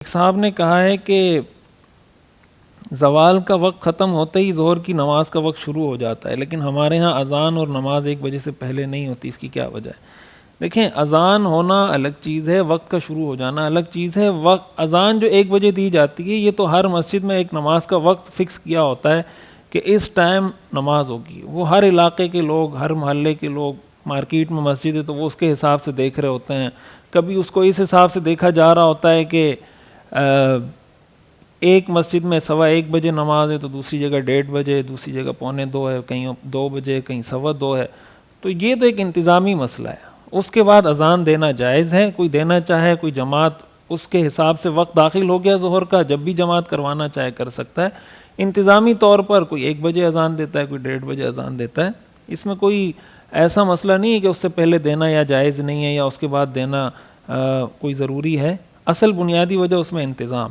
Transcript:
ایک صاحب نے کہا ہے کہ زوال کا وقت ختم ہوتے ہی ظہر کی نماز کا وقت شروع ہو جاتا ہے، لیکن ہمارے ہاں اذان اور نماز 1 بجے سے پہلے نہیں ہوتی، اس کی کیا وجہ ہے؟ دیکھیں، اذان ہونا الگ چیز ہے، وقت کا شروع ہو جانا الگ چیز ہے۔ اذان جو 1 بجے دی جاتی ہے، یہ تو ہر مسجد میں ایک نماز کا وقت فکس کیا ہوتا ہے کہ اس ٹائم نماز ہوگی۔ وہ ہر علاقے کے لوگ، ہر محلے کے لوگ، مارکیٹ میں مسجد ہے تو وہ اس کے حساب سے دیکھ رہے ہوتے ہیں۔ کبھی اس کو اس حساب سے دیکھا جا رہا ہوتا ہے کہ ایک مسجد میں 1:15 بجے نماز ہے تو دوسری جگہ 1:30 بجے، دوسری جگہ 1:45 ہے، کہیں 2 بجے، کہیں 2:15 ہے۔ تو یہ تو ایک انتظامی مسئلہ ہے۔ اس کے بعد اذان دینا جائز ہے، کوئی دینا چاہے، کوئی جماعت اس کے حساب سے وقت داخل ہو گیا ظہر کا، جب بھی جماعت کروانا چاہے کر سکتا ہے۔ انتظامی طور پر کوئی 1 بجے اذان دیتا ہے، کوئی 1:30 بجے اذان دیتا ہے۔ اس میں کوئی ایسا مسئلہ نہیں ہے کہ اس سے پہلے دینا یا جائز نہیں ہے یا اس کے بعد دینا کوئی ضروری ہے۔ اصل بنیادی وجہ اس میں انتظام ہے۔